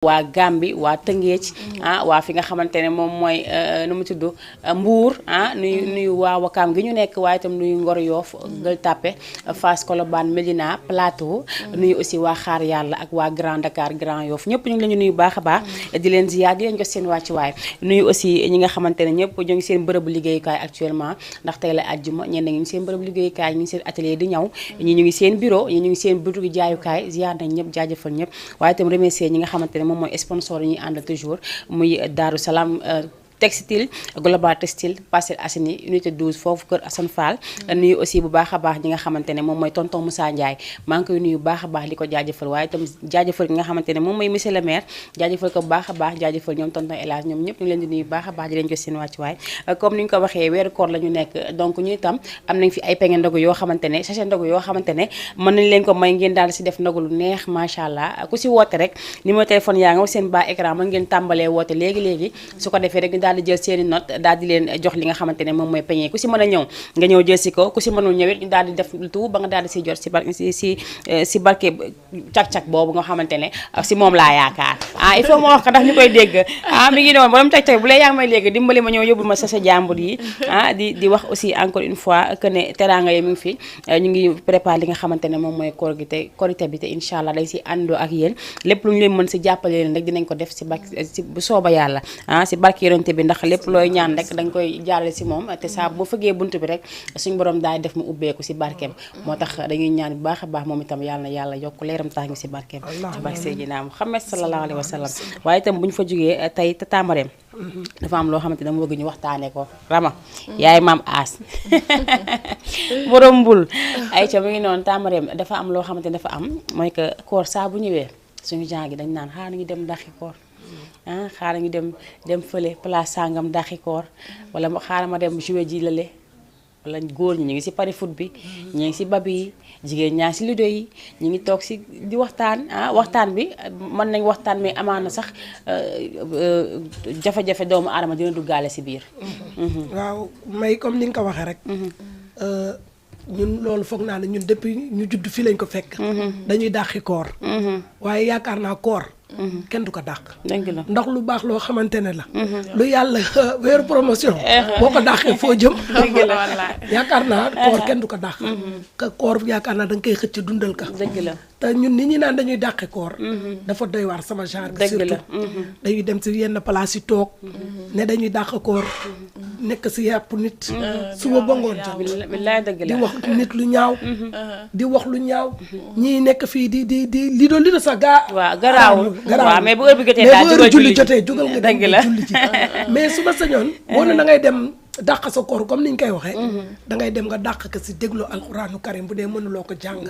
waa Gambie waa Tëngéej waa fi nga xamante ne moom mooy nu mu tudd Mbour nuyu waa Wakaam gi ñu nekk waaye itam nuyu Ngor Yoff Gueule Tapée Fass Colobane Médina Plateau nuyu aussi waa Xaar Yàlla ak waa Grand Dakar Grand Yoff ñëpp ñu ngi leen nuyu baax a baax di leen ziyaar di leen jox seen wàccuwaay nuyu aussi ñi nga xamante ne ñëpp ñu ngi seen bërëbu liggéeyukaay actuellement ndax tey la àjjuma ñenn ñu ngi seen bërëbu liggéeyukaay ñu ngi seen atelier di ñaw ñi ñu ngi seen bureau ñi ñu ngi seen boutique jaayukaay ziyaar nañ ñëpp jaajëfal ñëpp waaye itam remercier ñi nga xamante ne moom mooy sponsor yi ñuy àndal toujours muy Darou Salam textile global textile Parcelles Assainies unité 12 foofu kër Assane Fall nuyu aussi bu baax a baax ñi nga xamante ne moom mooy tonton Moussa Ndiaye maa ngi koy nuyu bu baax a baax di ko jaajëfal waaye itam jaajëfal ki nga xamante ne moom mooy monsieur le maire jaajëfal ko bu baax a baax jaajëfal ñoom tonton El Hadj ñoom ñëpp ñu leen di nuyu bu baax a baax di leen jox seen wàccuwaay comme ni ñu ko waxee weeru koor la ñu nekk donc ñu itam am nañ fi ay peñe ndogu yoo xamante ne sachet ndogu yoo xamante ne mën nañ leen ko may ngeen daal si def ndogu lu neex macha allah ku si woote rek numéro téléphone yaa nga seen bas écran mën ngeen tàmbalee woote léegi-léegi su ko defee rek ñu daal di jël seeni note daal di leen jox li nga xamante ne moom mooy peñe ku si mën a ñëw nga ñëw jël si ko ku si mënul ñëwit ñu daal di def tout ba nga daal di siy jot si barke cak-cak boobu nga xamante ne si moom laa yaakaar il faut ma wax ko ndax ñu koy dégg mi ngi noonu borom cak-cak bu lee yaa ngi may léegi dimbali ma ñëw yóbbul ma sa jàmbur yi di wax aussi encore une fois que ne teraanga yi mi ngi fi ñu ngi préparé li nga xamante ne moom mooy koor gi te korité bi te incha allah day si àndoo ak yéen lépp lu ñu leen mën si jàppale leen rek dinañ ko def si bu sooba yàlla si barke yonente bi ndax lépp looy ñaan rek danga koy jaarale si moom te saa boo fëggee buntu bi rek suñu borom daay def mu ubbeeku si barkeem moo tax dañuy ñaan bu baax a baax moom itam yàlla na yàlla yokk leeram tax ngi si barkeem ci barke Seydina Muhammad sallallahu alayhi wa sallam waaye itam bu ñu fa jógee tey Tata Marème dafa am loo xamante dama bëgg ñu waxtaanee ko Rama yaay maam As borom mbul ay ca mu ngi noonu Tata Marème dafa am loo xamante dafa am mooy que koor saa bu ñëwee suñu jàng gi dañ naan xaar ñu dem daxi koor xaaral ñu dem fële place sangam daxi koor wala xaaral ma dem jouer ji lale wala góor ñi ñu ngi si pari foot bi ñu ngi si babi yi jigéen ñaa si ludo yi ñu ngi toog si di waxtaan waxtaan bi mën nañ waxtaan mais amaana sax jafe-jafe doomu aadama dina duggaale si biir waaw may comme ni nga ko waxee rek ñun loolu foog naa ne ñun depuis ñu judd fii lañ ko fekk dañuy dàqi koor waaye yaakaar naa koor kenn du ko dàq ndax lu baax loo xamante ne la lu yàlla weeru promotion boo ko dàqee foo jëm yaakaar naa koor kenn du ko dàq ka koor yaakaar naa da nga koy xëcc dundal ka te ñun nit ñi naan dañuy dàqe koor dafa doy waar sama genre bi surtout dañuy dem si yenn place yi toog ne dañuy dàq koor nekk si yàpp nit suba ba ngoon jot di wax nit lu ñaaw di wax lu ñaaw ñii nekk fii di li doon li da sax garaawul waaw mais bu heure bi jotee daal jugal julli jotee jugal nga dem julli ji mais su ma sañoon boo ne da ngay dem dàq sa koor comme ni ñu koy waxee da ngay dem nga dàq ko si déglu alxuraanu karim bu dee mënuloo ko jàng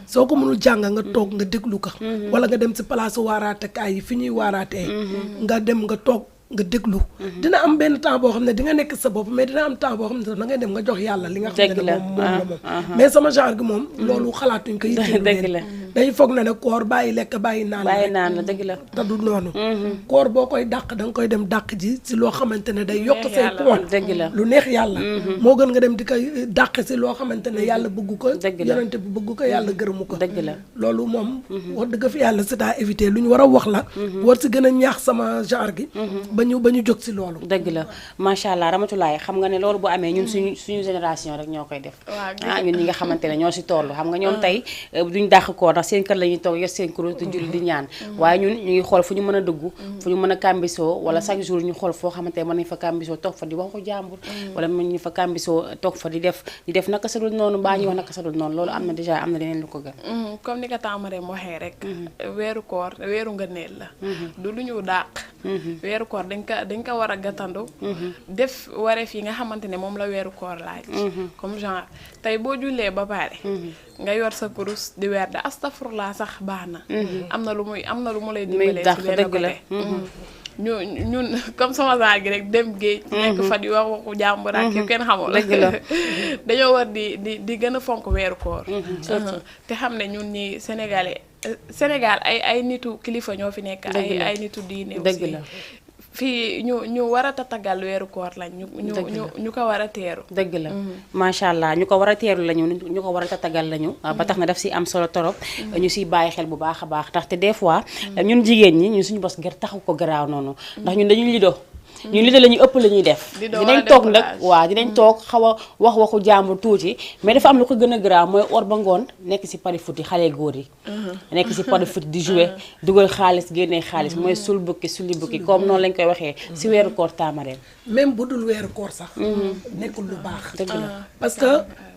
soo ko mënul jàng nga toog nga déglu ko wala nga dem si place waaraatekaay yi fi ñuy waaraatee nga dem nga toog nga déglu dina am benn temps boo xam ne di nga nekk sa bopp mais dina am temps boo xam ne da ngay dem nga jox yàlla li nga xam ne moom la moom mais sama genre gi moom loolu xalaatuñ ko yitteel leen dañu foog na ne koor bàyyi lekk bàyyi naan la dëgg la te du noonu koor boo koy dàq da nga koy dem dàq ji si loo xamante ne day yokk say poids lu neex yàlla moo gën nga dem di koy dàq si loo xamante ne yàlla bëgg ko yonente bi bëgg ko yàlla gërëmu ko loolu moom wax dëgg fi yàlla c'est à éviter lu ñu war a wax la war si gën a ñaax sama genre gi ba ñu jóg si loolu dëgg la macha allah Ramatulaay xam nga ne loolu bu amee ñun suñu génération rek ñoo koy def ñun ñi nga xamante ne ñoo si toll xam nga ñoom tey duñ dàq koor ndax seen kër la ñuy toog yor seen kuréel di julli di ñaan waaye ñun ñu ngi xool fu ñu mën a dugg fu ñu mën a kambisoo wala chaque jour ñu xool foo xamante ne mën nañ fa kambisoo toog fa di waxu jàmbur wala mën ñu fa kambisoo toog fa di def naka sadul noonu mbaa ñuy wax naka sadul noonu loolu am na déjà am na leneen lu ko gën comme ni ko Tata Marème waxee rek weeru koor weeru ngëneel la du lu ñu dàq weeru koor dañ ko war a gàttandu def wareef yi nga xamante ne moom la weeru koor laaj comme genre tey boo jullee ba pare nga yor sa kurus di weer de astafurlaa sax baax na am na lu mu lay dimbalee ci benn côté ñun comme sama genre gi rek dem géej nekk fa di wax waxu jàmbur ak yu kenn xamul dañoo war di gën a fonk weeru koor te xam ne ñun ñi Sénégal ay nitu kilifa ñoo fi nekk ay nitu diine aussi fii ñu war a tatagal weeru koor lañ ñu ko war a teeru. dëgg la macha allah ñu ko war a teeru lañu ñu ko war a tatagal lañu ba tax na daf si am solo torop ñu siy bàyyi xel bu baax a baax ndaxte des fois ñun jigéen ñi ñun suñu bos ngir taxu ko garaaw noonu ndax ñun dañuy lido ñun lido la ñuy ëpp la ñuy def dinañ toog nag waaw dinañ toog xaw a waxu jàmbur tuuti mais dafa am lu ko gën a garaaw mooy or ba ngoon nekk si pari foot yi xale góor yi nekk si pari foot di jouer dugal xaalis génnee xaalis mooy sul bukki suli bukki comme noonu lañ koy waxee si weeru koor Tamareem même bu dul weeru koor sax nekkul lu baax dëgg la parce que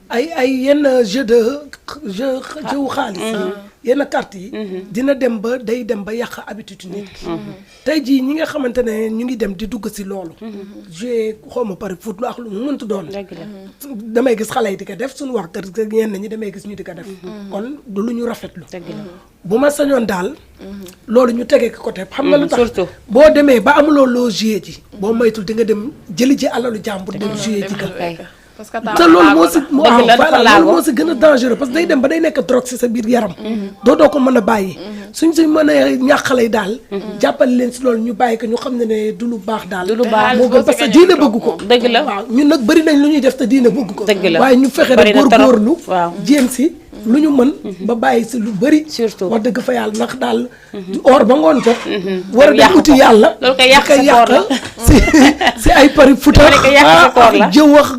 ay yenn jeu xaalis yenn carte yi dina dem ba day dem ba yàq habitude nit ki tey jii ñi nga xamante ne ñu ngi dem di dugg si loolu jouer xawma pari foot lu ak lu mu mëntu doon damay gis xale yi di ko def suñu wax kër ñenn ñi damay gis ñu di ko def kon du lu ñu rafetlu bu ma sañoon daal loolu ñu tegee ko côté xam nga lu tax boo demee ba amuloo loo jouer ji boo moytul di nga dem jëli ji alalu jàmbur dem jouer ji ka te loolu moo si gën a dangereux parce que day dem ba day nekk drogue si sa biir yaram doo ko mën a bàyyi suñ mën a ñàqale daal jàppale leen si loolu ñu bàyyi ko ñu xam ne du lu baax daal moo gën parce que diine bëgg ko dëgg la waaw ñun nag bëri nañ lu ñuy def te diine bëgg ko dëgg la waaye ñu fexe rek góorgóorlu jéem si lu ñu mën ba bàyyi si lu bëri surtout wax dëgg fa yàlla ndax daal or ba ngoon jot war a dem uti yàlla loolu koy yàq sa koor la si ay pari futa jëw wax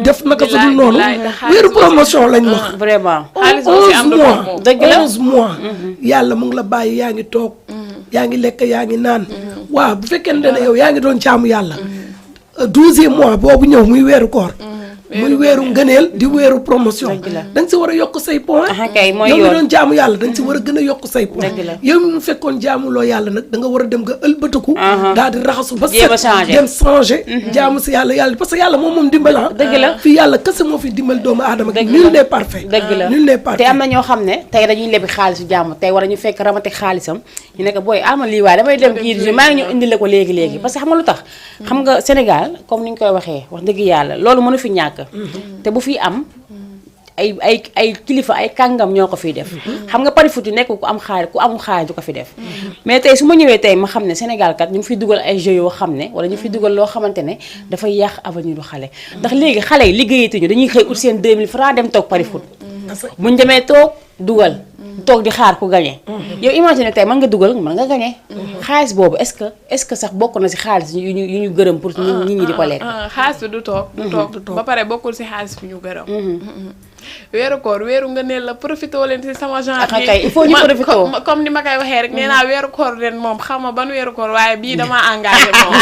def naka sa dul noonu weeru promotion lañ wax vraiment 11 mois dëgg la 11 mois yàlla mu ngi la bàyyi yaa ngi toog yaa ngi lekk yaa ngi naan waaw bu fekkee ne yow yaa ngi doon jaamu yàlla 12e mois boobu ñëw muy weeru koor muy weeru ngëneel di weeru promotion da nga si war a yokk say point yow mi doon jaamu yàlla da nga si war a gën a yokk say point yow mi mu fekkoon jaamuloo yàlla nag da nga war a dem nga ëlbatiku daal di raxasu ba set dem changer jaamu si yàlla parce que yàlla moom dimbala dëgg la fii yàlla kese moo fi dimbal doomu aadama nul n'est parfait dëgg la nul n'est parfait te am na ñoo xam ne tey dañuy lebi xaalisu jàmm tey war a ñu fekk ramate xaalisam ñu ne ko booy ama lii waaye damay dem kii maa ngi ñu indi la ko léegi parce que xam nga lu tax xam nga Sénégal comme ni ñu koy waxee wax dëgg yàlla loolu mënu fi ñàkk te bu fi am ay kilifa ay kàngam ñoo ko fiy def xam nga pari foot yi nekk ku am xaalis ku amul xaalis du ko fi def mais tey su ma ñëwee tey ma xam ne Sénégal kat ñu ngi fiy dugal ay jeux yoo xam ne wala ñu fiy dugal loo xamante ne dafay yàq avenir du xale ndax léegi xale yi liggéeyatuñu dañuy xëy ut seen 2000 francs dem toog pari foot buñ demee toog dugal toog di xaar ku gagné yow imagine tey mën nga dugal mën nga gagné xaalis boobu est-ce que sax bokk na si xaalis yu ñu gërëm pour nit ñi di ko lekk xaalis bi du toog ba pare bokkul si xaalis bi ñu gërëm weeru koor weeru nga neel la profité leen si sama genre kay il faut ñu profité comme ni ma koy waxee rek nee naa weeru koor ren moom xam ma ban weeru koor waaye bii dama engagé moom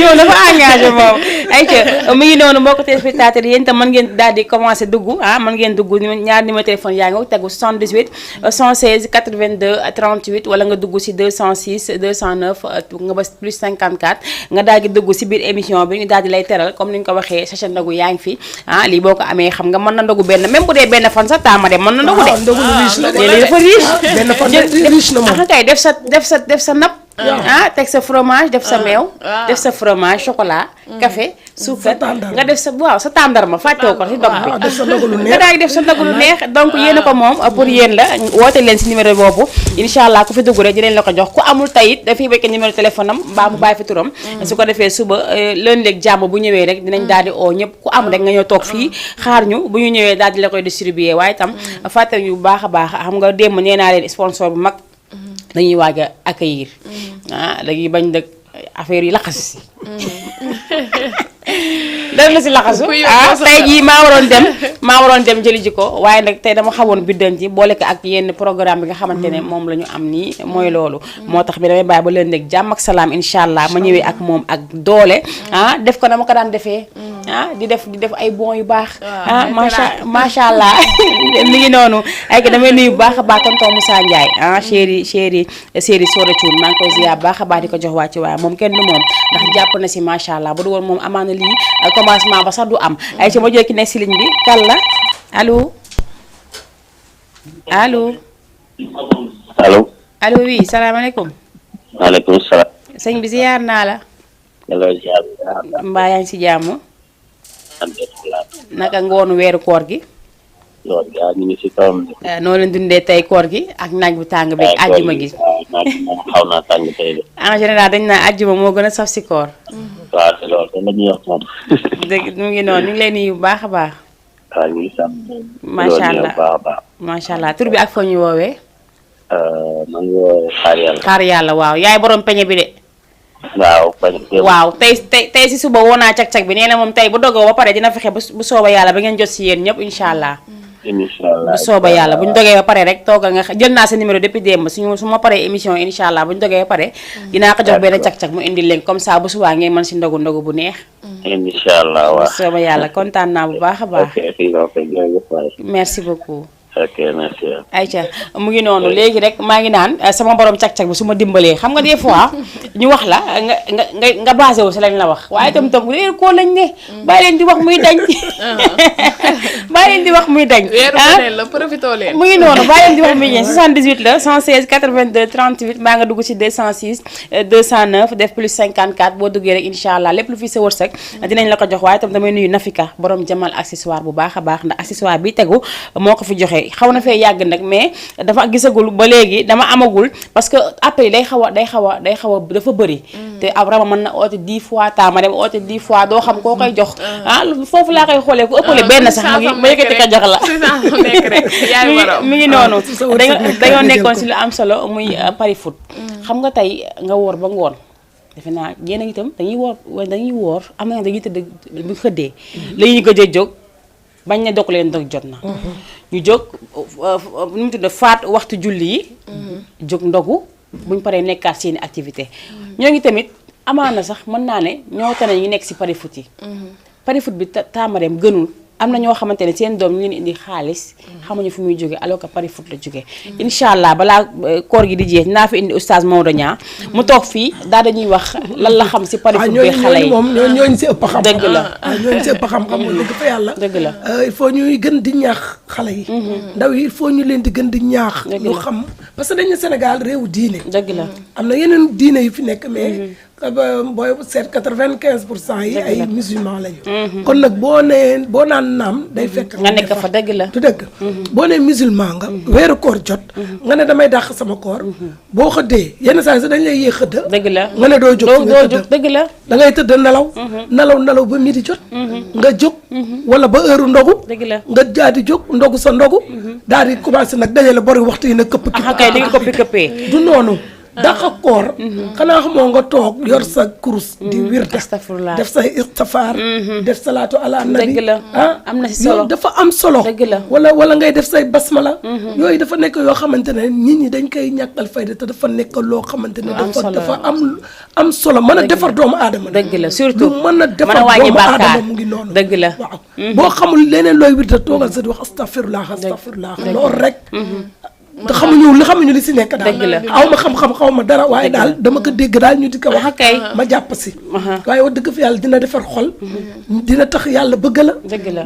yow dafa engagé moom ayca mu ngi noonu mbokk téléspectateurs yéen itam mën ngeen daal di commencé dugg mën ngeen dugg ñaar numéro téléphone yaa ngi tegu 78 116 82 38 wala nga dugg si 206 209 nga bës plus 54 nga daal di dugg si biir émission bi ñu daal di lay teral comme ni ñu ko waxee sachet ndogu yaa ngi fi lii boo ko amee xam nga mën na ndogu benn même bu dee benn fan sax Tamareem mën na ndogu de ndogu riche la léegi dafa riche benn fan riche na moom kay def sa napp teg sa fromage def sa meew def sa fromage chocolat café suukar nga def sa sa tàndarma fàttewoo ko si dog bi nga daal di def sa ndogu lu neex donc yéen a ko moom pour yéen la woote leen si numéro boobu incha allah ku fi dugg rek dinañ la ko jox ku amul tayit dafay bekk numéro téléphone am mbaa mu bàyyi fi turam su ko defee suba lundi ak jàmm bu ñëwee rek dinañ daal di oo ñëpp ku am rek nga ñëw toog fii xaar ñu bu ñu ñëwee daal di la koy distribuer waaye itam fàtte yu baax a baax xam nga démb nee naa leen sponsor bu mag dañuy waaj a accueillir dañuy bañ dëgg affaire yi laxas si def na si laxasu tey jii maa waroon dem jëli ji ko waaye nag tey dama xawoon biddanti boole ko ak yenn programme bi nga xamante ne moom la ñu am nii mooy loolu moo tax bi damay bàyyi ba leen nekk jàmm ak salaam incha allah ma ñëwee ak moom ak doole def ko na ma ko daan defee di def ay bon yu baax macha allah mi ngi noonu ay ko damay nuyu bu baax a baax tonton Moussa Ndiaye chéri Soda Thioune maa ngi koy ziar baax a baax di ko jox wàcc waaye moom kenn du moom ndax jàpp na si macha allah bu du woon moom amaana lii commencement ba sax du am ay ci ma jël ki nekk si ligne bi kan la allo oui salaamaaleykum. waaleykum salaam. sëñ bi ziar naa la. mbaa yaa ngi si jàmm. naka ngoonu weeru koor gi. lool gaa ñu ngi si kawam de. noo leen dundee tey koor gi ak naaj bu tàng beeg àjjuma gi. naaj moom xaw naa tàng tey de. en général dañ naa àjjuma moo gën a saf si koor. waaw te loolu te la ñuy wax moom. dëgg mu ngi noonu ñu ngi lay nuyu bu baax a baax. waaw ñu ngi sant. macha allah baax a baax. macha allah tur bi ak foo ñu woowee. man nga woowee xaar yàlla. xaar yàlla waaw yaay borom peñe bi de. waaw waaw tey si suba woo naa cag-cag bi nee na moom tey bu dogoo ba pare dina fexe bu sooba yàlla ba ngeen jot si yéen ñëpp incha allah. bu sooba yàlla bu ñu dogee ba pare rek toogal nga jël naa sa numéro depuis démb su ma paree émission incha allah bu ñu dogee ba pare dinaa ko jox benn cag-cag mu indi leen comme ça bu subaa ngeen mën si ndogu bu neex. incha allah waaw bu sooba yàlla kontaan naa bu baax a baax. ok merci beaucoup. ok merci. Aïcha mu ngi noonu léegi rek maa ngi naan sama borom cag-cag bi su ma dimbalee xam nga des fois ñu wax la nga basé wu si lañ la wax waaye itam réer koo lañ ne bàyyi leen di wax muy dañ bàyyi leen di wax muy dañ la profito leen mu ngi noonu bàyyi leen di wax muy dañ 78 la 116 82 38 maa nga dugg ci 206 209 def plus 54 boo duggee rek incha allah lépp lu fi sa wërsëg dinañ la ko jox waaye itam damay nuyu Nafika borom Jamal accessoire bu baax a baax ndax accessoire bi tegu moo ko fi joxe xaw na fee yàgg nag mais dafa gisagul ba léegi dama amagul parce que appel yi day xaw a dafa bëri te Rama mën na oote 10 fois ma dem oote 10 fois doo xam koo koy jox foofu laa koy xoolee ku ëppale benn sax mu ngi ma yëkkati ko jox la mi ngi noonu dañoo nekkoon si lu am solo muy pari foot xam nga tey nga woor ba ngoon defe naa yéen a ngi itam dañuy woor am na dañuy tëdd bu xëddee la ñuy gëj a jóg bañ ne dog leen dog jot na ñu jóg nu mu tudd faat waxtu julli yi jóg ndogu buñ paree nekkaat seeni activité ñoo ngi tamit amaana sax mën naa ne ñoo tane ñu nekk si pari foot yi pari foot bi taamareem gënul am na ñoo xamante ne seen doom ñu leen indi xaalis xamuñu fu muy jóge alors que pari foot la jóge incha allah balaa koor gi di jeex naa fi indi oustaz Maodo Niang mu toog fii daal dañuy wax lan la xam si pari foot bi xale yi moom ñooñu si ëpp xam dëgg la ñooñu si ëpp xam-xam dëgg fa yàlla dëgg la il faut ñuy gën di ñaax xale yi ndaw yi il faut ñu leen di gën di ñaax ñu xam parce que dañu Sénégal réewu diine dëgg la am na yeneen diine yu fi nekk mais booy seet 95% yi ay musulman lañu kon nag boo naan naam day fekk nga nekk fa dëgg la du dëgg boo nee musulman nga weeru koor jot nga ne damay dàq sama koor boo xëddee yenn saa yi sax dañ lay yee xëdda dëgg la nga ne doo jóg dëgg la da ngay tëdd nelaw ba midi jot nga jóg wala ba heure ndogu dëgg la nga jaadi jóg ndogu sa ndogu daal di commencé nag dajale bori waxtu yi nag këpp kay di nga këppee du noonu daqa koor xanaa xamoo nga toog yor sa kurus di wirda def say istifaar def salaatu ala nabi dëgg la am na si solo dafa am solo dëgg la wala ngay def say basmala yooyu dafa nekk yoo xamante ne nit ñi dañ koy ñàkkal fayda te dafa nekk loo xamante ne dafa am solo mën a defar doomu aadama dëgg la surtout lu mën a defar doomu aadama mu ngi noonu dëgg la waaw boo xamul leneen looy wirda toogal sa di wax astafirullah loolu rek te xamuñu li si nekk daal aw ma xam-xam xaw ma dara waaye daal dama ko dégg daal ñu di ko wax ma jàpp si waaye wax dëgg fi yàlla dina defar xol dina tax yàlla bëgg la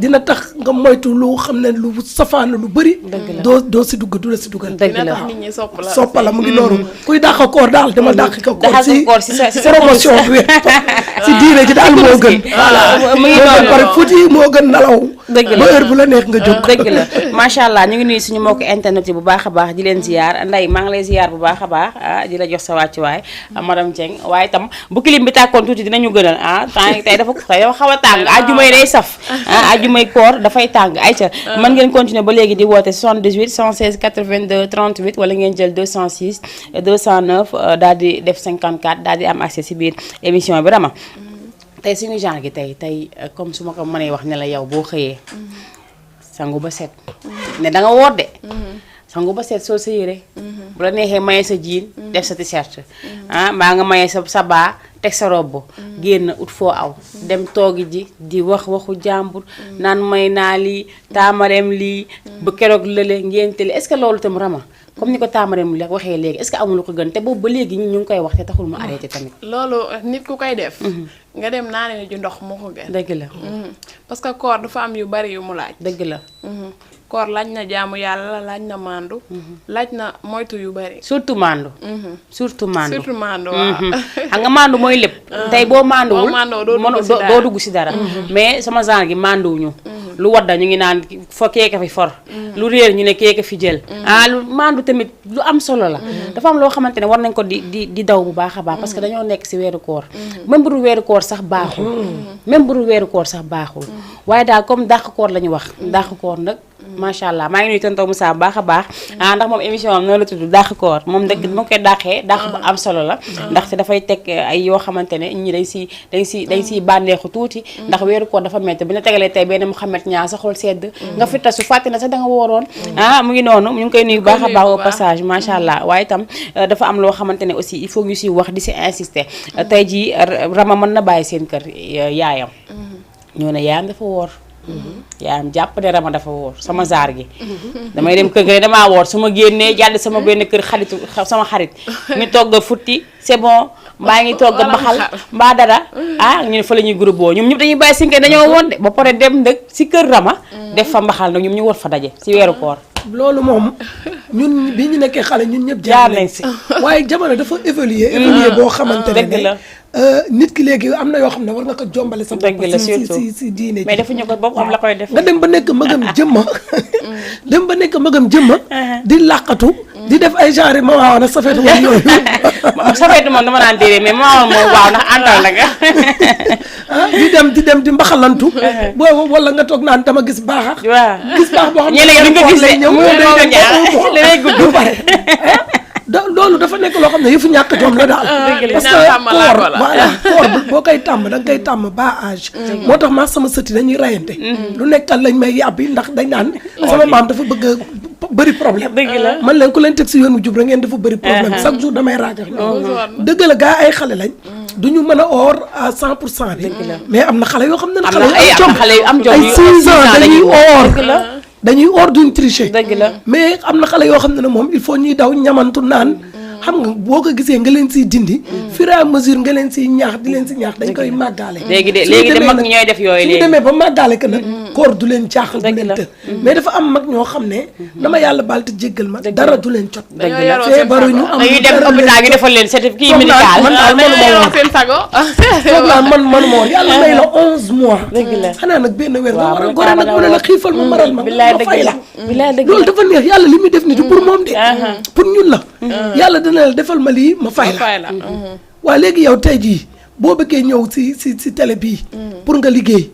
dina tax nga moytu lu xam ne lu safaana lu bëri doo si dugg du la si duggal soppa la mu ngi noonu kuy dàq koor daal dama dàq ko koor si promotion bi si diine ji daal moo gën mu ngi noonu pare fuuti moo gën nalaw ba heure bu la neex nga jóg dëgg la macha allah ñu ngi nuyu suñu mbokk internet yi bu baax a baax di leen ziar Ndeye maa ngi lay ziar bu baax a baax di la jox sa wàccuwaay madame Dieng waaye itam bu clim bi tàkkoon tuuti dinañu gënal tey dafa xaw a tàng ajjumay day saf ajjumay koor dafay tàng ayca mën ngeen continuer ba léegi di woote 78 116 82 38 wala ngeen jël 206 209 daal di def 54 daal di am accès si biir émission bi Rama tey suñu genre gi tey comme su ma ko mënee wax ne la yow boo xëyee sangu ba set ne da nga woor de sangu ba set soo sa yére bu la neexee maye sa jiin def sa t-shirt mbaa nga maye sa baa teg sa robb génn ut foo aw dem toogi ji di waxu jàmbur naan may naa lii taamareem lii ba keroog lële ngénte li est-ce que loolu itam Rama comme ni ko taamareem la waxee léegi est-ce que amul lu ko gën te boobu ba léegi ñu ngi koy wax te taxul mu arrêté tamit loolu nit ku koy def nga dem naane ju ndox moo ko gën dëgg la parce que koor dafa am yu bari yu mu laaj dëgg la koor laaj na jaamu yàlla laaj na mandu laaj na moytu yu bari surtout mandu waaw xam nga mandu mooy lépp tey boo manduwul doo dugg si dara mais sama genre gi manduwuñu lu wadda ñu ngi naan fo keeka fi for lu réer ñu ne keeka fi jël lu maandu tamit lu am solo la dafa am loo xamante ne war nañ ko di daw bu baax a baax parce que dañoo nekk si weeru koor même bu dul weeru koor sax baaxul même bu dul weeru koor sax baaxul waaye daal comme dàq koor la ñu wax dàq koor nag macha allah maa ngi nuyu tonton Moussa bu baax a baax ndax moom émission am noonu la tudd dàq koor moom dëgg moo koy dàqee dàq bu am solo la ndaxte dafay teg ay yoo xamante ne ñi dañ siy bànneexu tuuti ndax weeru koor dafa métti bu ñu tegalee tey benn Mouhamed ñaa sa xol sedd nga fi tasu fàtte na sax da nga wooroon mu ngi noonu ñu ngi koy nuyu bu baax a baax au passage macha allah waaye itam dafa am loo xamante ne aussi il faut ñu siy wax di si insister tey jii Rama mën na bàyyi seen kër yaayam ñoo ne yaayam dafa woor yaayam jàpp ne Rama dafa woor sama zaar gi damay dem kër ga damaa woor su ma génnee jàdd sama benn kër sama xarit ñu togg a futti c'est bon mbaa ngi togg a baxal mbaa dara ñu ne fa la ñuy groupe boo ñoom ñëpp dañuy bàyyi sinke dañoo woon de ba pare dem ndëg si kër Rama def fa mbaxal nag ñoom ñu war fa daje si weeru koor loolu moom ñun bi ñu nekkee xale ñun ñëpp jaar nañ si waaye jamono dafa évoluer boo xamante ne nit ki léegi am na yoo xam ne war nga ko jombale sa bopp si diine mais defuñu ko boobu am la koy def nga dem ba nekk magam jëmma di làqatu di def ay genre mama woon ak safeetu moom yooyu safeetu moom dama naan déedéet mais mama woon moom waaw ndax àndal la nga di dem di mbaxalantu boo wala nga toog naan dama gis baax gis baax boo xam ne ñeneen duñ ko gis lay ñëw lay gudd pare loolu dafa nekk loo xam ne yëfu ñàkk jom la daal parce que koor boo koy tàmm da nga koy tàmm ba âge moo tax maa sama sëti dañuy rayante lu nekkal lañ may yàbbi ndax dañ naan sama maam dafa bëgg a bëri problème man leen ku leen teg si yoon wu jub rek ngeen dafa bëri problème chaque jour damay raagax ñoom dëgg la gaa ay xale lañ duñu mën a or à 100% bi mais am na xale yoo xam ne xale yu am jom ay 6 ans dañuy or dañuy or duñ tricher dëgg la mais am na xale yoo xam ne moom il faut ñuy daw ñamantu naan xam nga boo ko gisee nga leen siy dindi fur et à mesure nga leen siy ñaax di leen si ñaax dañ koy màggaale léegi de mag ñi ñooy def yooyu léegi suñu demee ba màggaale que nag koor du leen jaaxal du leen të mais dafa am mag ñoo xam ne dama yàlla baal te jéggal ma dara du leen jot feebaru ñu am dañuy dem hôpital ñu defal leen certificat médical man daal manuma woon yàlla may la 11 mois dëgg la xanaa nag benn weer nga war a gore nag mu ne la xiifal ma maral ma fay la bilaay dëgg loolu dafa neex yàlla li muy def ni du pour moom de pour ñun la yàlla dina la defal ma lii ma fay la waaw léegi yow tey jii boo bëggee ñëw si télé bii pour nga liggéey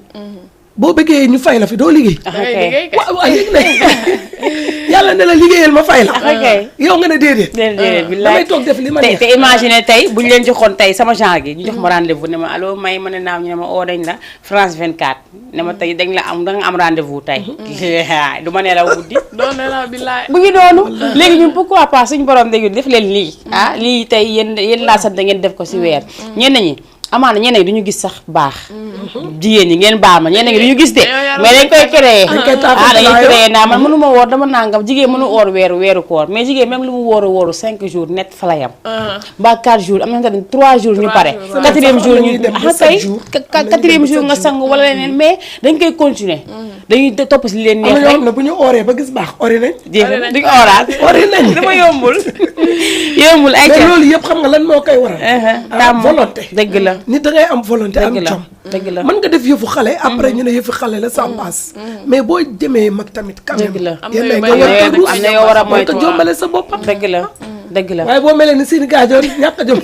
boo bëggee ñu fay la fi doo liggéey waaw yéeg ne yàlla ne la liggéeyal ma fay la yow nga ne déedéet damay toog def li ma neex te imagine tey bu ñu leen joxoon tey sama genre gi ñu jox ma rendez-vous ne ma allo may ma ne naaw ñu ne ma oo dañ la France 24 ne ma tey dañ la am da nga am rendez-vous tey du ma ne la guddi bu ngi doonu léegi ñun pourquoi pas suñu borom dégg def leen lii lii tey yéen laa sant da ngeen def ko si weer ñenn ñi amaana ñeneen duñu gis sax baax jigéen ñi ngeen baal ma ñeneen duñu gis de mais dañ koy créé dañuy créé naa man mënu ma woor dama nangam jigéen mënu oor weeru koor mais jigéen même lu mu wóoru 5 jours net fa la yam ba 4 jours am na nga 3 jours ñu pare 4e jour ñu kay 4e jour nga sang wala leneen mais dañ koy continuer dañuy topp si leen neex rek bu ñu ooree ba gis baax ori nañ duñ ooraat ori nañ dama yombul ay mais loolu yëpp xam nga lan moo koy waral volonté dëgg la nit da ngay am volonté am jom dëgg la mën nga def yëfu xale après ñu ne yëfu xale la ça passe mais boo demee mag tamit quand même dëgg la am na yoo war a moytu ko jombale sa bopp dëgg la waaye boo melee ni seen gaajoor ñàkk a jom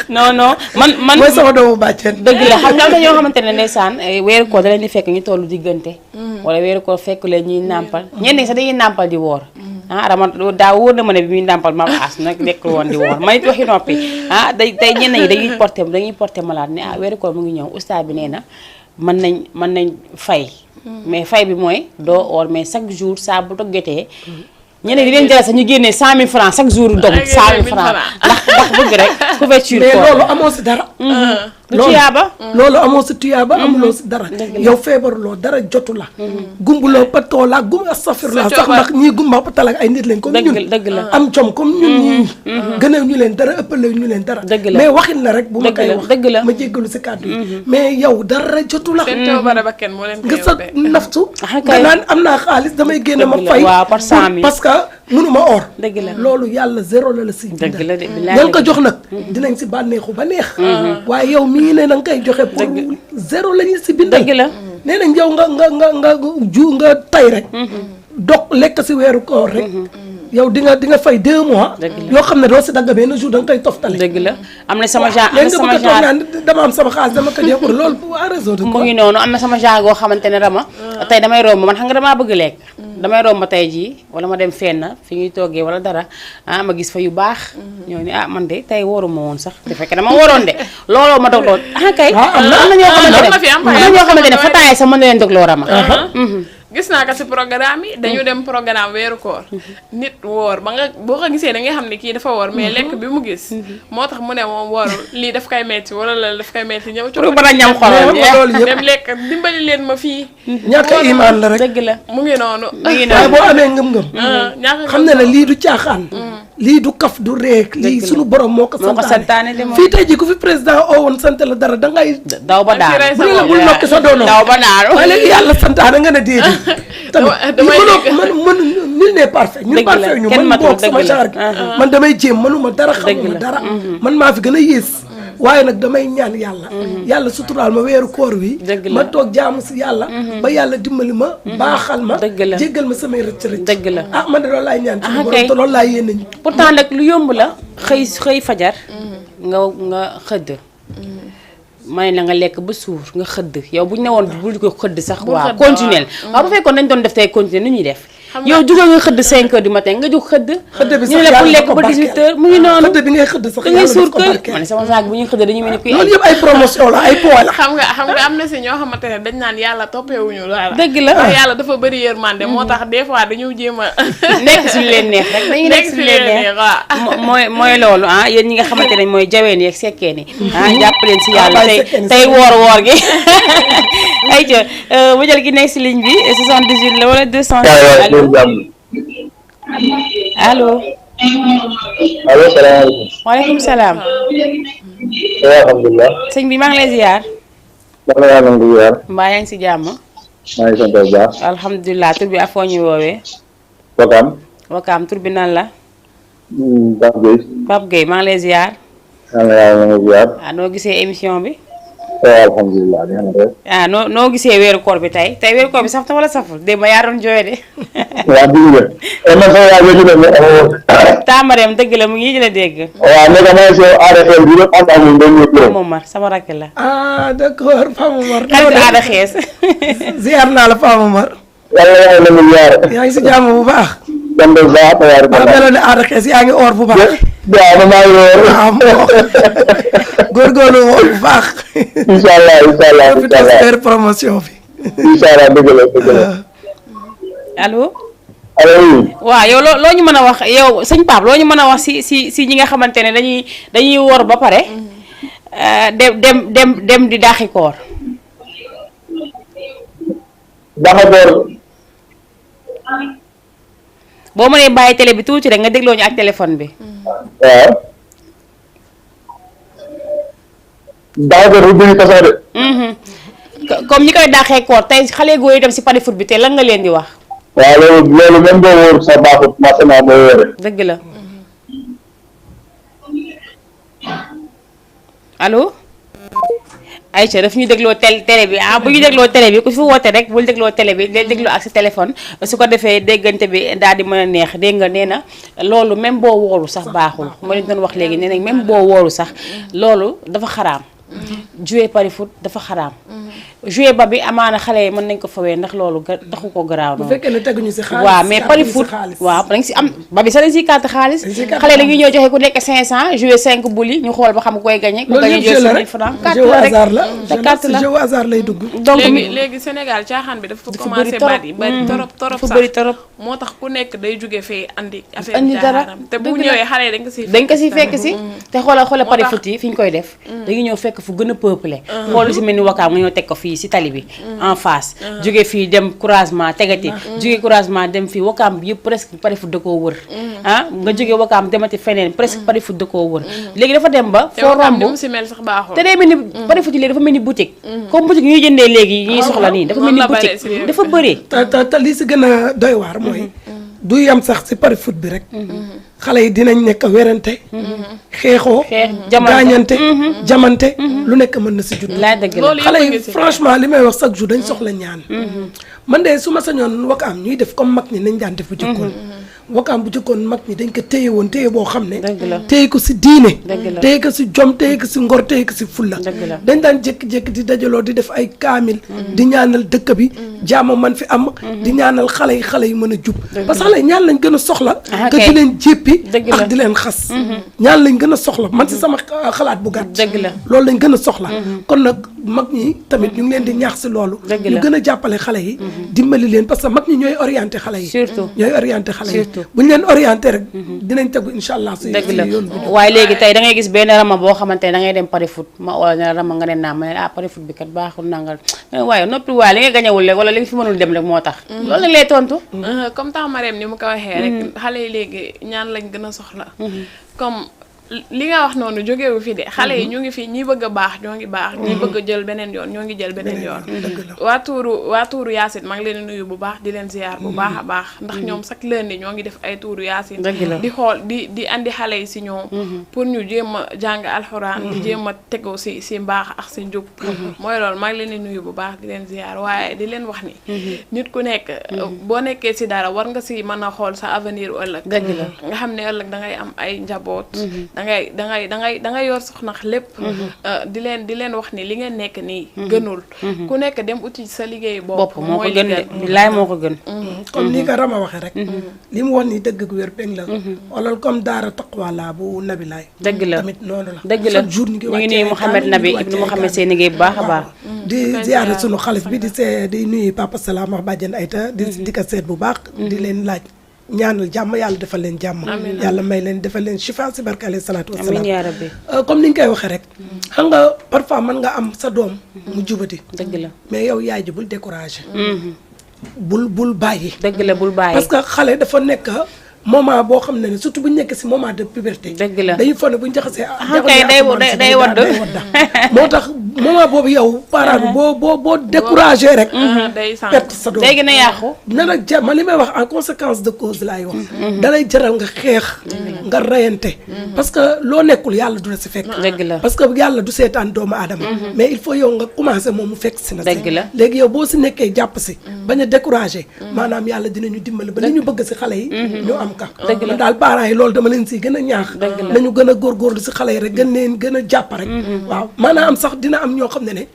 non man mooy sama doomu bàcceen dëgg la xam nga am na ñoo xamante ne ndeysaan weeru koor da leen di fekk ñu tollu diggante wala weeru koor fekk leen ñuy nàmpal ñenn ñi sax dañuy nàmpal di woor Rama daa wóor na ma ne bi muy nàmpal ma as nag nekkul woon di woor man it waxi noppi tey ñenn ñi dañuy porté malade ne weeru koor mu ngi ñëw ustaas bi nee na mën nañ fay mais fay bi mooy doo oor mais chaque jour saa bu doggetee ñeneen di leen jaral sax ñu génnee 100 000 francs chaque jour dog 100 000 francs ndax bëgg rek couverture mais loolu amoo si dara loolu amoo si tuyaaba amuloo si dara yow feebaruloo dara jotu la gumbuloo patoo la astafirlaa sax ndax ñii gumba patal ak ay nit lañ comme ñun dëgg la am jom comme ñun ñii gënew ñu leen dara ëppale ñu leen dara mais waxin la rek bu ma koy wax ma jéggalu si kàddu yi mais yow dara jotu la nga sa naftu nga naan am naa xaalis damay génne ma fay parce que mënuma or dëgg la loolu yàlla zéro la si dëgg la de ña ko jox nag dinañ si bànneexu ba neex waaye yow mii ne da nga koy joxe pour zéro lañu si bindal dëgg la nee nañ yow nga nga tay rek dog lekk si weeru koor rek yow di nga fay 2 mois yoo xam ne doo si dagg benn jour da nga koy toftale dëgg la am na sama genre léegi nga bëgg a toog naan dama am sama xaalis dama ko jeex pour loolu waa réseau de mu ngi noonu am na sama genre goo xamante ne Rama tey damay romb man xam nga damaa bëgg lekk damay romb tey jii wala ma dem fenn fi ñuy toggee wala dara ma gis fa yu baax ñoo ni man de tey waruma woon sax te fekk dama waroon de looloo ma dogloo kay am na ñoo xamante ne fataay sax mën na leen dogloo Rama gis naa ko si programme yi dañu dem programme weeru koor nit woor ba nga boo ko gisee da ngay xam ne kii dafa woor mais lekk bi mu gis moo tax mu ne moom woorul lii daf koy metti wala la daf koy metti ñëw ci pour mën a ñam xoolal dem lekk dimbali leen ma fii ñàkk a imaan la rek dëgg la mu ngi noonu waaye boo amee ngëm-ngëm xam ne ne lii du caaxaan lii du kaf du reek lii suñu borom moo ko santaane fii tey ji ku fi président oo woon sant la dara dangay daw ba daanu bu ne la bul nokki sa doonoo daw ba daanu waaye léegi yàlla santaane nga ne déedéet man nul n'est parfait ñun parfait ñu man boog sama genre gi man damay jéem manuma dara xamuma dara man maa fi gën a yées waaye nag damay ñaan yàlla suturaal ma weeru koor wi ma toog jaamu si yàlla ba yàlla dimbali ma baaxal ma jéggal ma samay rëcc dëgg la man de loolu laay ñaan ci borom te loolu laay yéene ñu pourtant nag lu yomb la xëy fajar nga xëdd may na nga lekk ba suur nga xëdd yow bu ñu ne woon bul ko xëdd sax waaw continuer waaw bu fekkoon dañ doon def tey continuer nu ñuy def yow jóge nga xëdd 5 heures du matin nga jóg xëdd bi ñu ne la pour lekk ba 18 heures mu ngi noonu xëdd bi ngay xëdd sax da ngay suur kër man sama saag bu ñuy xëdd dañuy mel ni kuy loolu yëpp ay promotion la ay poids la xam nga am na si ñoo xamante ne dañ naan yàlla toppeewuñu la dëgg la ndax yàlla dafa bëri yërmande moo tax des fois dañu jéem a nekk si lu leen neex rek dañuy nekk si lu leen neex mooy loolu yéen ñi nga xamante ne mooy jaween yi ak sekkeen yi jàpp leen si yàlla tey woor gi ayca mu jël gi nekk si ligne bi 78 la wala 200 allo. allo salaamaaleykum. waaleykum salaam. alhamdulilah. sëñ bi maa ngi lay ziar. maa ngi lay ziar. mbaa yaa ngi si jàmm. maa ngi sant bu baax. alhamdulilah tur bi ak foo ñu woowee. Wakaam. Wakaam tur bi nan la. Pape Gueye. Pape Gueye maa ngi lay ziar. maa ngi ziar. noo gisee émission bi. alhamdulilah. noo gisee weeru koor bi tey weeru koor bi saf na wala saful démb yaa doon jooy de. waaw dëgg la. Tamareem dëgg la mu ngi la dégg. waaw naka maa ngi sew aada xees bi lépp am amul dañ ñëw. Pape Momar sama rakk la. d'accord Pape Momar. xarit aada xees. ziar naa la Pape Momar. yàlla na mu ziar. yaa ngi si jàmm bu baax. sant bu baax. waaw meloon ne aada xees yaa ngi or bu baax. waaw man maa ngi woor. waaw góorgóorlu woor bu baax. incha allah incha allah incha allah promotion bi. incha allah dëgg la dëgg la. allo. allo oui. waaw yow loo ñu mën a wax yow sëñ Pape loo ñu mën a wax si ñi nga xamante ne dañuy wor ba pare dem di daaxi koor. daaxi koor. boo mënee bàyyi télé bi tuuti rek nga dégloo ñu ak téléphone bi. waaw. daaxi koor bu bëri façon de. comme ñi koy daaxee koor tey xale góor yi dem si pari foot bi te lan nga leen di wax. waaw loolu même boo wóor sa baaxut massement boo wóoree. dëgg la. allo. Aïcha daf ñu dégloo télé bi bu ñu dégloo télé bi ku fi woote rek bul dégloo télé bi day dégloo ak sa téléphone su ko defee déggante bi daal di mën a neex dégg nga nee na loolu même boo wooru sax baaxul ma leen doon wax léegi nee na même boo wooru sax loolu dafa xaraam. jouer pari foot dafa xaraam. jouer ba bi amaana xale yi mën nañ ko fawee ndax loolu taxu ko garaaw noonu. bu fekkee ne teguñu si xaalis waaw mais pari foot waaw dañ si am ba bi sax dañ siy carte xaalis. xale yi dañuy ñëw joxe ku nekk 500 jouer 5 boules yi ñu xool ba xam koy gagné. ku gagné jël 1000 francs carte la rek carte la jeu hasard lay dugg. donc léegi Sénégal caaxaan bi dafa commencé bari torop sax bëri torop moo tax ku nekk day jóge fee andi andi affaire dara caaxaanam te bu ñëwee xale yi dañ ko siy fekk si te xoola pari foot yi fi ñu koy def dañuy ñëw fekk fu gën a peuplé xool si mel ni Wakaam nga ñëw teg ko fii si tali bi en face jóge fii dem croisement tegati jóge croisement dem fii Wakaam bi yëpp presque pari foot da koo wër nga jóge Wakaam demati feneen presque pari foot da koo wër léegi dafa dem ba foo romb si mel sax baaxul te day mel ni pari foot yi léegi dafa mel ni boutique comme boutique ñuy jëndee léegi ñuy soxla nii dafa mel ni boutique dafa bëri te li si gën a doy waar mooy du yem sax si pari foot bi rek xale yi dinañ nekk werante xeexoo gaañante jamante lu nekk mën na si judd laay dëgg la xale yi franchement li may wax chaque jour dañ soxla ñaan man de su ma sañoon Wakaam ñuy def comme mag ñi nañ daan def bu jëkkoon Wakaam bu jëkkoon mag ñi dañ ko téye woon téye boo xam ne téye ko si diine téye ko si jom téye ko si ngor téye ko si fulla dañ daan jékki-jékki di dajaloo di def ay kaamil di ñaanal dëkk bi jaama man fi am di ñaanal xale yi mën a jub parce que xale yi ñaan lañ gën a soxla que di leen jéppi ak di leen xas ñaan lañ gën a soxla man si sama xalaat bu gàtt loolu lañ gën a soxla kon nag mag ñi tamit ñu ngi leen di ñaax si loolu ñu gën a jàppale xale yi dimbali leen parce que mag ñi ñooy orienté xale yi surtout ñooy orienté xale yi bu ñu leen orienté rek dinañ tegu incha allah si yoon bi waaye léegi tey da ngay gis benn rama boo xamante ne da ngay dem pari foot ma wala ne rama nga ne naa ma ne pari foot bi kat baaxul nangal waaye noppi waaye li nga gañewul rek wala li nga fi mënul dem rek moo tax loolu lañ lay tontu comme tax Marème ni mu ko waxee rek xale yi léegi ñaan lañ gën a soxla comme li nga wax noonu jógewu fi de xale yi ñu ngi fi ñi bëgg a baax ñoo ngi baax ñi bëgg a jël beneen yoon ñoo ngi jël beneen yoon waa tuuru Yaasin maa ngi leen di nuyu bu baax di leen ziar bu baax a baax ndax ñoom chaque lundi ñoo ngi def ay tuuru Yaasin di xool di andi xale yi si ñoom pour ñu jéem a jàng alxuraan di jéem a tegu si mbaax ak si njub mooy loolu maa ngi leen di nuyu bu baax di leen ziar waaye di leen wax ni nit ku nekk boo nekkee si dara war nga si mën a xool sa avenir ëllëg nga xam ne ëllëg da ngay am ay njaboot da ngay yor soxna lépp di leen wax ni li ngeen nekk nii gënul ku nekk dem uti sa liggéey bopp moo ko gën de bilaay moo ko gën comme li nga Rama waxee rek li mu wax ni dëgg gu wér péng la wala comme daara taqwa la bu Nabi Laay dëgg la tamit noonu la dëgg la chaque jour ñu ngi nuyu Mouhamed Nabi ibnu Mouhamed seen liggéey bu baax a baax di ziare sunu xalif bi di nuyu Papa Salam wax bàjjen Ayta di ko seet bu baax di leen laaj ñaanal jàmm yàlla defal leen jàmm yàlla may leen defal leen shifa si barke alayhi salaatu wasalaam amiin yaa rabbi comme ni ñu koy waxee rek xam nga parfois mën nga am sa doom mu jubati dëgg la mais yow yaay ji bul découragé bul bàyyi dëgg la bul bàyyi parce que xale dafa nekk moment boo xam ne surtout bu ñu nekk si moment de puberté dëgg la dañuy foog ne bu ñu jaxasee kay day wadd moo tax moment boobu yow parent bi boo découragé rek perte sa doom day gën a yàqu na nag ja man li may wax en conséquence de cause laay wax dalay jaral nga xeex nga reyante parce que loo nekkul yàlla du la si fekk dëgg la parce que yàlla du seetaan doomu aadama mais il faut yow nga commencé moom mu fekk si na dëgg la léegi yow boo si nekkee jàpp si bañ a découragé maanaam yàlla dinañu dimbali ba li ñu bëgg si xale yi ñu am ka man daal parents yi loolu dama leen si gën a ñaax nañu gën a góorgóorlu si xale yi rek gën leen gën a jàpp rek waaw maanaam sax dina am ñoo xam ne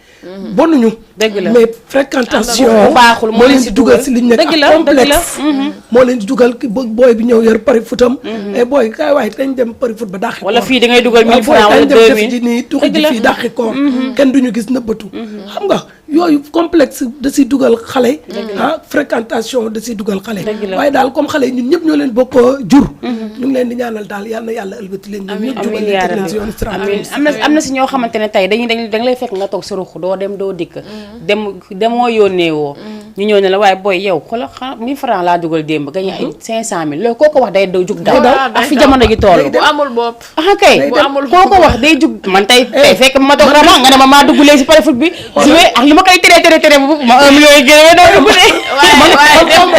bonuñu mais fréquentation baaxul moo leen di dugal si liñ nekk ak complexe moo leen di dugal ki booy bi ñëw yor pari footam et booy kaay waaye dañ dem pari foot ba dàqi wala fii da ngay dugal 1000 francs wala 2000 def ji nii tuxi ji fii dàqi koor kenn duñu gis nëbbatu xam nga yooyu complexe da siy dugal xale fréquentation da siy dugal xale waaye daal comme xale yi ñun ñëpp ñoo leen bokk jur ñu ngi leen di ñaanal daal yal na yàlla ëlbati leen ñoom ñëpp jubal leen teg leen si yoon am na si ñoo xamante ne tey da nga lay fekk nga toog sa ruux doo dem doo dikk demoo yónnee woo ñu ñëw ne la waaye booy yow xoolal 1000 francs laa dugal démb gañe ay 500000 loolu koo ko wax day daw jug daw ak fi jamono gi toll bu amul bopp kay koo ko wax day jug man tey fekk ma toog Rama nga ne ma maa dugg léegi si pari foot bi joué ak li ma koy tere bu ma 1 million yi génne doo dugg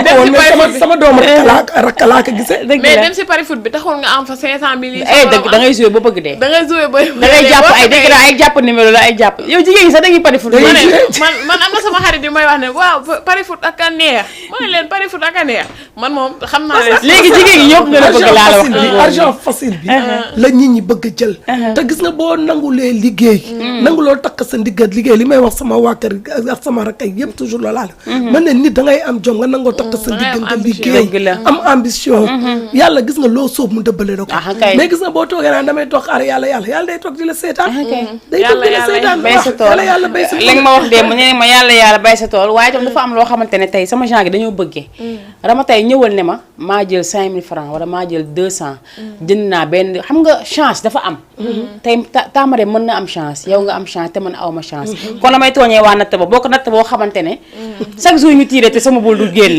de sama doom rakk laa ko gisee mais dem si pari foot bi taxul nga am fa 500000 yi dëgg da ngay joué ba bëgg dee da ngay joué ba da ngay jàpp ay dégg naa ay jàpp numéro la ay jàpp yow jigéen ñi sax dañuy pari foot man am na sama xarit yu may wax ne waaw pari foot ak a neex ma ne leen pari foot ak a neex man moom xam naa ne léegi jigéen ñi ñoo ko gën a bëgg laa la wax argent facile bi la nit ñi bëgg a jël te gis nga boo nangulee liggéey nanguloo takk sa ndiggat liggéey li may wax sama waa kër ak sama rakk yi yëpp toujours loolu la man ne nit da ngay am jom nga nangoo takk sa ndiggat nga liggéey am ambition yàlla gis nga loo sóob mu dëbbale da ko mais gis nga boo toogee naan damay toog xaar yàlla day toog di la seetaan day toog di la seetaan bay sa tool yàlla bay sa tool léegi ma wax démb ñu ne ma yàlla bay sa tool waaye tam dafa am loo xamante ne tey sama genre gi dañoo bëggee Rama tey ñëwal ne ma maa jël 5000 francs wala maa jël 200 jënd naa benn xam nga chance dafa am tey Tamare mën na am chance yow nga am chance te man aw ma chance kon la may tooñee waa natt ba boo ko natt boo xamante ne chaque jour ñu tiré te sama bul du génn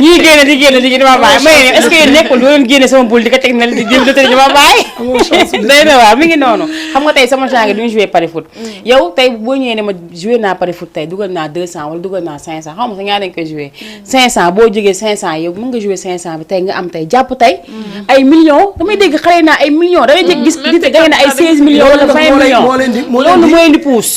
ñii génne di dama bàyyi may est-ce que yéen nekkul doo leen génne sama bul di ko teg na di jël te dama bàyyi day na waaw mi ngi noonu xam nga tey sama genre gi duñu joué pari foot yow tey boo ñëwee ne ma joué naa pari foot tey dugal naa 200 wala dugal naa 500 xam xaw ma sax ñaar dañ koy joué 500 boo jógee 500 yow mën nga joué 500 bi tey nga am tey jàpp tey ay millions damay dégg xale naa ay millions da ngay jég gis nit da ngay ne ay 16 millions wala 20 millions loolu mooy indi puus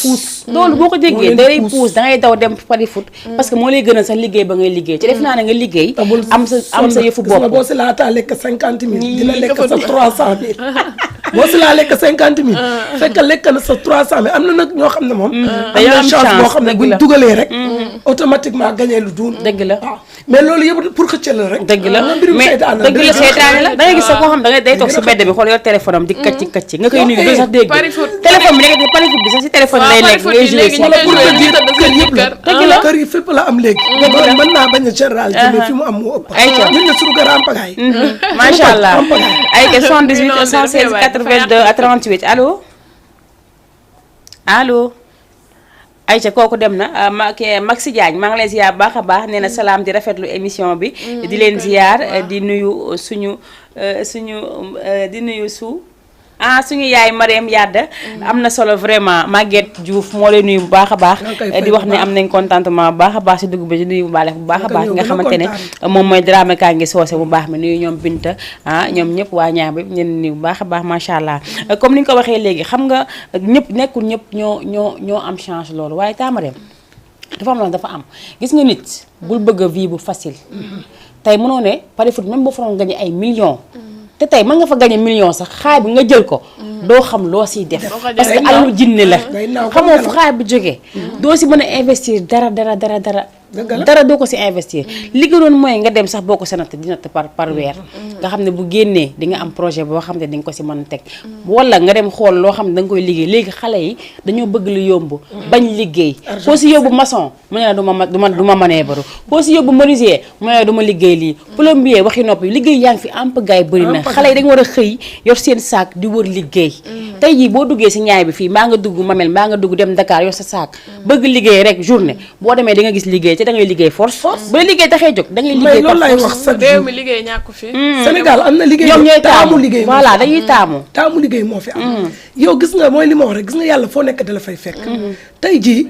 loolu boo ko déggee day puus da ngay daw dem pari foot parce que moo lay gënal sax liggéey ba ngay liggéey ci def naa ne nga liggéey am sa yëfu bopp boo si laataa lekk 50 000 dina lekk sa 300 000 boo si laa lekk 50 000 fekk lekk na sa 300 000 am na nag ñoo xam ne moom am na chance boo xam ne buñ dugalee rek automatiquement gagné lu duun dëgg la waaw mais loolu yëpp pour xëccal la rek dëgg la mais dëgg la seytaane la da ngay gis sax koo xam da ngay day toog si mbedd bi xool yor téléphone am di kacc nga koy nuyu doo sax dégg téléphone bi nekk pari foot bi sax si téléphone lay nekk ngay joué si kër yëpp la dëgg la kër yi fépp la am léegi mën naa bañ a général mais fi mu am moo ëpp ñun ne suñu kër am pagaay macha allah ay 78 116 82 à 38 allo allo Aïcha kooku dem na Maxi Diagne maa ngi lay ziar baax a baax nee na salaam di rafetlu émission bi di leen ziar di nuyu suñu di nuyu suñu yaay Mariam Yadda am na solo vraiment Maguette Diouf moo lay nuyu bu baax a baax di wax ne am nañ contentement bu baax a baax si dugub bi di nuyu bu baax a baax nga xamante ne moom mooy Dramé kaa ngi soose bu baax mi nuyu ñoom Binta ñoom ñëpp waa ñaar bi ñeen nuyu bu baax a baax macha allah comme ni nga ko waxee léegi xam nga ñëpp nekkul ñëpp ñoo am chance loolu waaye Tamarem dafa am loolu dafa am gis nga nit bul bëgg a vie bu facile tey mënoo ne pari foot même boo fa doon gagné ay millions te tey mën nga fa gagné million sax xaay bi nga jël ko doo xam loo siy def parce que alalu jinne la xamoo fu xaay bi jógee doo si mën a investir dara doo ko si investir li gënoon mooy nga dem sax boo ko senat di natt par weer nga xam ne bu génnee di nga am projet boo xam ne di nga ko si mën a teg wala nga dem xool loo xam ne da nga koy liggéey léegi xale yi dañoo bëgg lu yomb bañ liggéey koo si yóbbu maçon mu ne la du ma mënee baru koo si yóbbu menuisier mu ne la du ma liggéey lii plombier waxi noppi liggéey yaa ngi fi amp gaay bëri na xale yi dañu war a xëy yor seen saak di wër liggéey tey jii boo duggee si ñaay bi fii maa nga dugg Mamel maa nga dugg dem Dakar yor sa saak bëgg liggéey rek journée boo demee di nga gis liggéey te da ngay liggéey force bu la liggéey taxee jóg da ngay liggéey loolu lay wax sa réew mi liggéey ñàkku fi Sénégal am na liggéey ñoom ñooy taamu liggéey voilà dañuy taamu liggéey moo fi am yow gis nga mooy li ma wax rek gis nga yàlla foo nekk da la fay fekk tey jii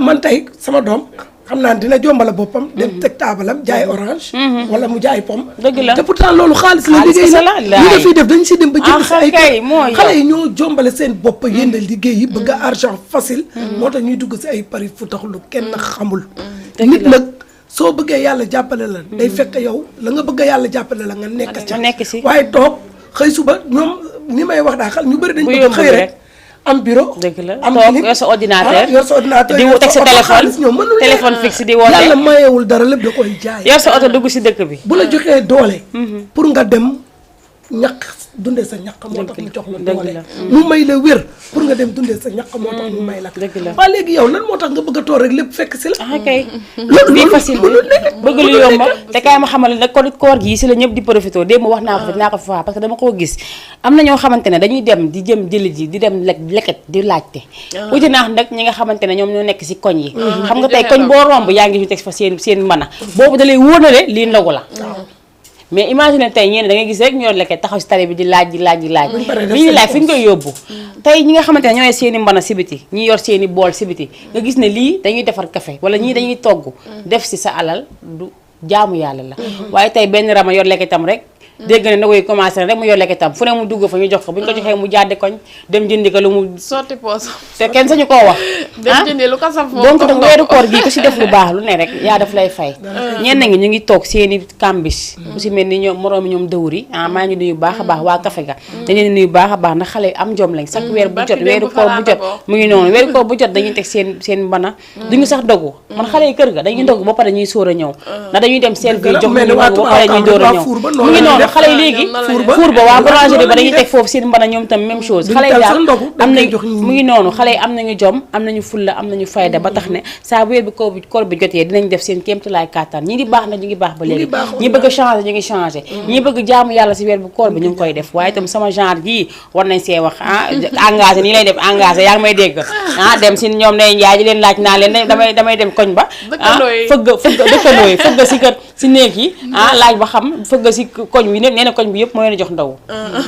man tey sama doom xam naa dina jombala boppam dem teg taabalam jaay orange wala mu jaay pomme dëgg la te pourtant loolu xaalis la liggéey la li nga fiy def dañu si dem ba jënd si ay xale yi ñoo jombale seen bopp yénn liggéey yi bëgg argent facile moo tax ñuy dugg si ay pari fu tax lu kenn xamul nit nag soo bëggee yàlla jàppale la day fekk yow la nga bëgg yàlla jàppale la nga nekk ci waaye toog xëy suba ñoom ni may wax daa xal ñu bëri dañ bëgg xëy rek am bureau dëgg la am toog yor sa ordinateur di teg sa téléphone fixe di woote yàlla mayewul dara lépp da koy jaay yor sa oto dugg si dëkk bi bu la joxee doole pour nga dem ñaq dundee sa ñaq moo tax mu jox la doole mu may la wér pour nga dem dundee sa ñaq moo tax mu may la waa léegi yow lan moo tax nga bëgg a toog rek lépp fekk si la kay loolu bii facile bëgg lu yomb te kaay ma xamal nag koor gi si la ñëpp di profité démb wax naa ko fi naa ko fi wax parce que dama koo gis am na ñoo xamante ne dañuy dem di jëm jëli ji di dem leket di laajte uti naax nag ñi nga xamante ne ñoom ñoo nekk si koñ yi xam nga tey koñ boo romb yaa ngi ñu teg fa seen mën a boobu da lay wóor na le lii ndogu la mais imagine tey ñeen da ngay gis rek ñoo lekkee taxaw si tali bi di laaj li ñuy laaj fi nga koy yóbbu tey ñi nga xamante ne ñooy seen i mbana si biti ñi yor seen i bool si biti nga gis ne lii dañuy defar café wala ñii dañuy togg def si sa alal du jaamu yàlla la waaye tey benn rama yor lekk itam rek dégg na koy commencé rek mu yor lekk itam fu ne mu dugg fa ñu jox ko bu ñu ko joxee mu jàddi koñ dem jëndi ko lu mu sotti poos te kenn sañu koo wax dem jëndi lu ko saf moom donc nag weeru koor gi ku si def lu baax lu ne rek yaa daf lay fay ñenn ngi ñu ngi toog seeni kambis ku si mel ni ñoom moroomi ñoom dëwri maa ngi nuyu baax a baax waa café ga dañu nuyu baax a baax ndax xale am jom lañ chaque weer bu jot weeru koor bu jot mu ngi noonu weeru koor bu jot dañuy teg seen mbana duñu sax dogu man xale yi kër ga dañuy dogu ba pare ñuy sóor a ñëw ndax dañuy dem seen bi jox ñu ba pare ñuy door a ñëw mu ngi noonu xale yi léegi four ba waa boulangerie ba dañuy teg foofu seen mbana ñoom tam même chose xale yi daal am nañ mu ngi noonu xale yi am nañu jom am nañu fulla am nañu fayda ba tax ne saa bu weer bi koor bi jotee dinañ def seen kéemtulaay kàttan ñi ngi baax na ñu ngi baax ba léegi ñi bëgg a changer ñu ngi changer ñi bëgg jaamu yàlla si weer bi koor bi ñu ngi koy def waaye itam sama genre jii war nañ see wax engagé nii lay def engagé yaa ngi may dégg dem si ñoom ne njaay di leen laaj naa leen damay dem koñ ba dëkkandoo yi fëgg si kër si néeg yi laaj ba xam fëgg si koñ bi nee na koñ bi yëpp moo leen jox ndaw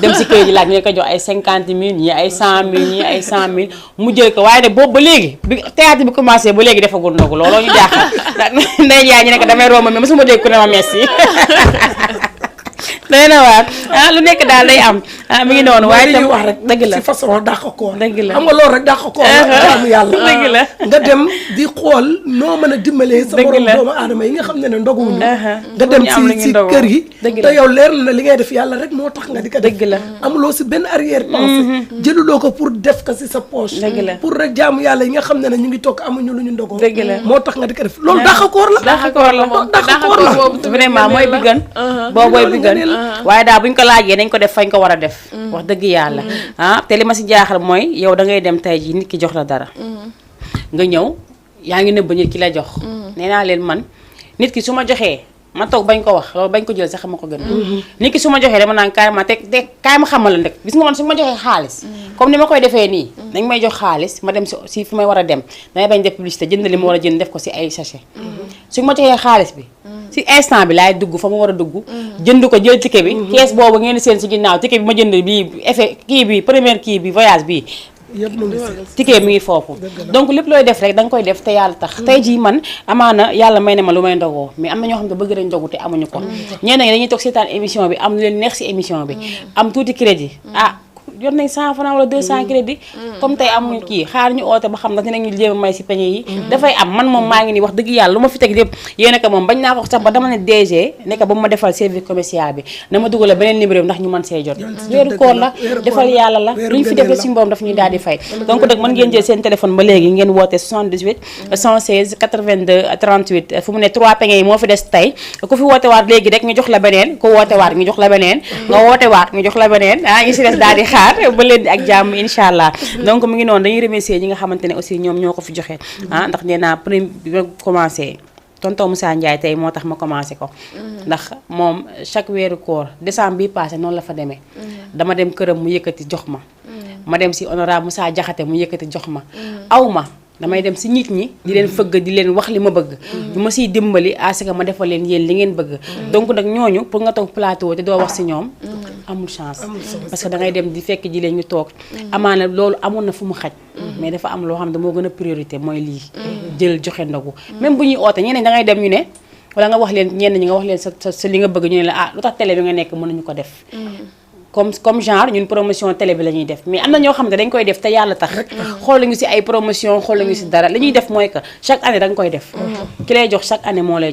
dem si kër yi laaj ñu ko jox ay 50 000 ñii ay 100 000 ñii ay 100 000 mu jël ko waaye nag boobu ba léegi bi théâtre bi commencé ba léegi defagul ndogu looloo ñu jaaxal ndey njaay ñu ne ko damay romb mais mosuma dégg ku ne ma merci day na waar lu nekk daal day am mi ngi noonu waaye tam wax rek dëgg la ci façon dàq koor dëgg la xam nga loolu rek dàq koor jaamu yàlla dëgg la nga dem di xool noo mën a dimbalee sa morom doomu aadama yi nga xam ne ndoguwuñu nga dem si kër yi te yow leer na li ngay def yàlla rek moo tax nga di ko def dëgg la amuloo si benn arrière pensée jëluloo ko pour def ko si sa poche dëgg la pour rek jaamu yàlla yi nga xam ne ñu ngi toog amuñu lu ñu ndogoo dëgg la moo tax nga di ko def loolu dàq koor la dàq koor la dàq koor la vraiment mooy bi gën boobooy bi gën waaye daal buñ ko laajee nañ ko def fañ ko war a def wax dëgg yàlla te li ma si jaaxal mooy yow da ngay dem tey ji nit ki jox la dara nga ñëw yaa ngi nëbb nit ki la jox nee naa leen man nit ki su ma joxee ma toog bañ ko wax loolu bañ ko jël sax ma ko gën nit ki su ma joxee dama naan carrément te kaay ma xamal la ndek gis nga man su ma joxee xaalis comme ni ma koy defee nii dañ may jox xaalis ma dem si fi may war a dem damay bañ def publicité jënd li ma war a jënd def ko si ay sachet su ma joxee xaalis bi si instant bi laay dugg fa ma war a dugg jënd ko jël ticket bi kees boobu ngeen seen si ginnaaw ticket bi ma jënd bii effet kii bi première kii bi voyage bi yëpp mu ngi ticket mi ngi foofu donc lépp looy def rek da nga koy def te yàlla tax tey jii man amaana yàlla may na ma lu may ndogoo mais am na ñoo xam ne bëgg nañ ndogu te amuñu ko ñenn ñi dañuy toog seetaan émission bi am lu leen neex si émission bi am tuuti crédit jot nañ 100 francs wala 200 crédit comme tey amuñu kii xaar ñu oote ba xam ndax dinañu jéem a may si peñe yi dafay am man moom maa ngi nii wax dëgg yàlla lu ma fi teg yëpp yéen a moom bañ naa ko sax ba dama ne DG nekk ba mu ma defal service commercial bi na ma dugal beneen numéro bi ndax ñu mën see jot weeru koor la defal yàlla la lu ñu fi defee suñu borom daf ñuy daal di fay donc nag mën ngeen jël seen téléphone ba léegi ngeen woote 78 116 82 38 fu mu ne 3 peñe yi moo fi des tey ku fi woote waat léegi rek ñu jox la beneen ku woote waat ñu jox la beneen nga woote waat ñu jox la beneen ñu si des daal di xaar ba leen di ak jàmm incha allah donc mu ngi noonu dañuy remercier ñi nga xamante ne aussi ñoom ñoo ko fi joxe ndax nee naa premier bi ma commencé tonton Moussa Ndiaye tey moo tax ma commencé ko ndax moom chaque weeru koor décembre bi passé noonu la fa demee dama dem këram mu yëkkati jox ma dem si honorable Moussa Diakhaté mu yëkkati jox ma aw ma damay dem si nit ñi di leen fëgg di leen wax li ma bëgg bu ma siy dimbali à ce que ma defal leen yéen li ngeen bëgg donc nag ñooñu pour nga toog plateau te doo wax si ñoom amul chance parce que da ngay dem di fekk ji leen ñu toog amaana loolu amoon na fu mu xaj mais dafa am loo xam ne moo gën a priorité mooy lii jël joxe ndogu même bu ñuy oote ñeneen da ngay dem ñu ne wala nga wax leen ñenn ñi nga wax leen sa li nga bëgg ñu ne la lu tax télé bi nga nekk mënuñu ko def comme genre ñun promotion télé bi la ñuy def mais am na ñoo xam ne dañ koy def te yàlla tax xooluñu si ay promotion xooluñu si dara li ñuy def mooy que chaque année da nga koy def ki lay jox chaque année moo lay jox